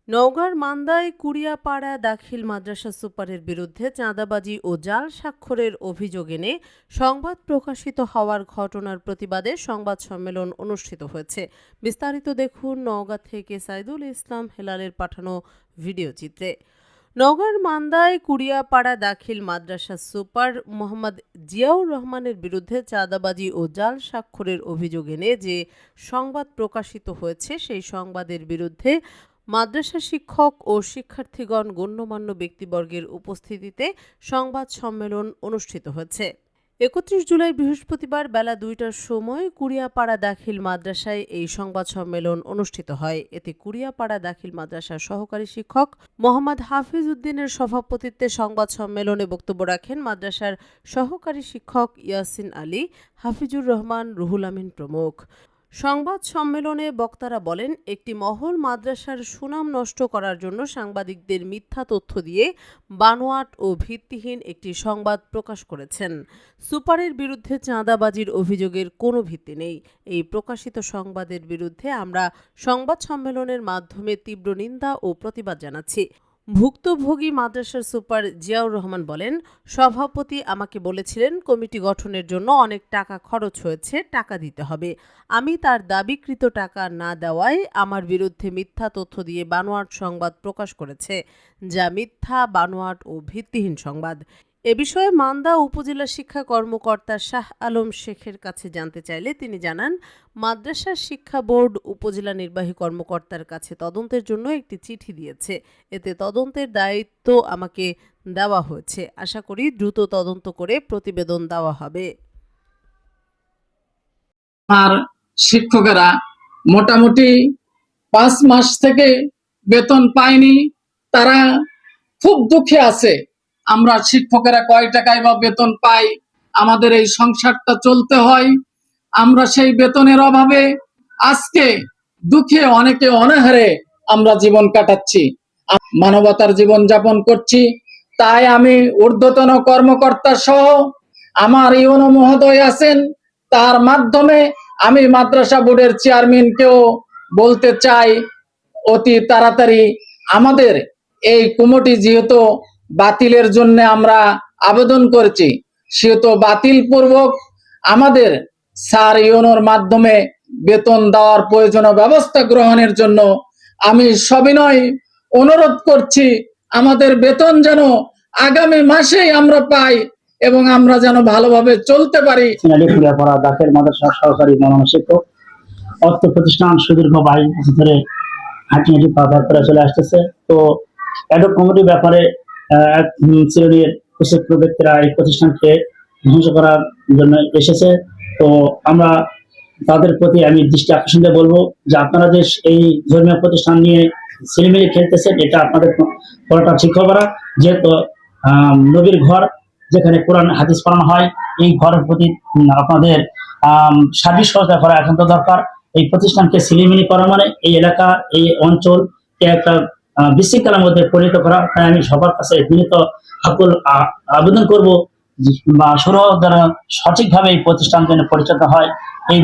নওগাঁর মান্দায় কুড়িয়াপাড়া দাখিল মাদ্রাসা সুপারের বিরুদ্ধে চাঁদাবাজি ও জাল স্বাক্ষরের অভিযোগ এনে সংবাদ প্রকাশিত হওয়ার ঘটনার প্রতিবাদে সংবাদ সম্মেলন অনুষ্ঠিত হয়েছে। বিস্তারিত দেখুন নওগাঁ থেকে সাইদুল ইসলাম হেলালের পাঠানো ভিডিও চিত্রে। নওগাঁর মান্দায় কুড়িয়াপাড়া দাখিল মাদ্রাসা সুপার মোহাম্মদ জিয়াউর রহমানের বিরুদ্ধে চাঁদাবাজি ও জাল স্বাক্ষরের অভিযোগ এনে যে সংবাদ প্রকাশিত হয়েছে সেই সংবাদের বিরুদ্ধে মাদ্রাসা শিক্ষক ও শিক্ষার্থীগণ গণ্যমান্য ব্যক্তিবর্গের উপস্থিতিতে সংবাদ সম্মেলন অনুষ্ঠিত হয়েছে। ৩১ জুলাই বৃহস্পতিবার বেলা ২টার সময় কুড়িয়াপাড়া দাখিল মাদ্রাসায় এই সংবাদ সম্মেলন অনুষ্ঠিত হয়। এতে কুড়িয়াপাড়া দাখিল মাদ্রাসার সহকারী শিক্ষক মোহাম্মদ হাফিজ উদ্দিনের সভাপতিত্বে সংবাদ সম্মেলনে বক্তব্য রাখেন মাদ্রাসার সহকারী শিক্ষক ইয়াসিন আলী, হাফিজুর রহমান, রুহুল আমিন প্রমুখ। সংবাদ সম্মেলনে বক্তারা বলেন, একটি মহল মাদ্রাসার সুনাম নষ্ট করার জন্য সাংবাদিকদের মিথ্যা তথ্য দিয়ে বানোয়াট ও ভিত্তিহীন একটি সংবাদ প্রকাশ করেছেন। সুপারের বিরুদ্ধে চাঁদাবাজির অভিযোগের কোনো ভিত্তি নেই। এই প্রকাশিত সংবাদের বিরুদ্ধে আমরা সংবাদ সম্মেলনের মাধ্যমে তীব্র নিন্দা ও প্রতিবাদ জানাচ্ছি। ভুক্তভোগী মাদ্রাসার সুপার জিয়াউর রহমান বলেন, সভাপতি আমাকে বলেছিলেন কমিটি গঠনের জন্য অনেক টাকা খরচ হয়েছে, টাকা দিতে হবে। আমি তার দাবিকৃত টাকা না দেওয়ায় আমার বিরুদ্ধে মিথ্যা তথ্য দিয়ে বানোয়াট সংবাদ প্রকাশ করেছে, যা মিথ্যা, বানোয়াট ও ভিত্তিহীন সংবাদ। এ বিষয়ে মান্দা উপজেলা শিক্ষা কর্মকর্তা শাহ আলম শেখের কাছে জানতে চাইলে তিনি জানান, মাদ্রাসা শিক্ষা বোর্ড উপজেলা নির্বাহী কর্মকর্তার কাছে তদন্তের জন্য একটি চিঠি দিয়েছে। এতে তদন্তের দায়িত্ব আমাকে দেওয়া হয়েছে। আশা করি দ্রুত তদন্ত করে প্রতিবেদন দেওয়া হবে। আর শিক্ষকেরা মোটামুটি 5 মাস থেকে বেতন পায়নি, তারা খুব দুঃখে আছে। আমরা শিক্ষকেরা কয় টাকায় বা বেতন পাই, আমাদের এই সংসারটা চলতে হয়। আমরা সেই বেতনের অভাবে আজকে দুঃখে অনেকে অনাহারে আমরা জীবন কাটাচ্ছি, মানবতার জীবন যাপন করছি। তাই আমি ঊর্ধ্বতন কর্মকর্তা সহ আমার ইউনো মহোদয় আছেন, তার মাধ্যমে আমি মাদ্রাসা বোর্ডের চেয়ারম্যানকেও বলতে চাই, অতি তাড়াতাড়ি আমাদের এই কমিটি যেহেতু বাতিলের জন্য আমরা আবেদন করেছি, সেহেতু বাতিল পূর্বক আমাদের স্যার ইউনোর মাধ্যমে বেতন দেওয়ার প্রয়োজনীয় ব্যবস্থা গ্রহণের জন্য আমি সবিনয় অনুরোধ করছি। আমাদের বেতন যেন আগামী মাসেই আমরা পাই এবং আমরা যেন ভালোভাবে চলতে পারি। দাখিল মাদ্রাসার সহকারী মনোনয়ন শিক্ষক, অর্থ প্রতিষ্ঠান সুদীর্ঘ 22 বছর ধরে হাঁটি পার করে চলে আসতেছে। তো অ্যাডহক কমিটির ব্যাপারে এক শ্রেণীর কুশিক্ষিত ব্যক্তিরা এই প্রতিষ্ঠানকে ধ্বংস করার জন্য এসেছে। তো আমরা তাদের প্রতি আমি দৃষ্টি আকর্ষণ দিয়ে বলবো যে আপনারা যে এই ধর্মীয় প্রতিষ্ঠান নিয়ে ছেলেমেয়ে খেলতেছেন, এটা আপনাদের করাটা ঠিক হবে না। যেহেতু নবীর ঘর, যেখানে কোরআন হাদিস পড়ানো হয়, এই ঘরের প্রতি আপনাদের সার্বিক সহায়তা করা একান্ত দরকার। এই প্রতিষ্ঠানকে ছিনিমিনি করা মানে এই এলাকা, এই অঞ্চলকে একটা বিশৃঙ্খলার মধ্যে পরিণত করা। তাই আমি সবার কাছে বিনীত আকুল আবেদন করবো বা দ্বারা সঠিকভাবে এই প্রতিষ্ঠান যেন পরিচালিত হয়। এই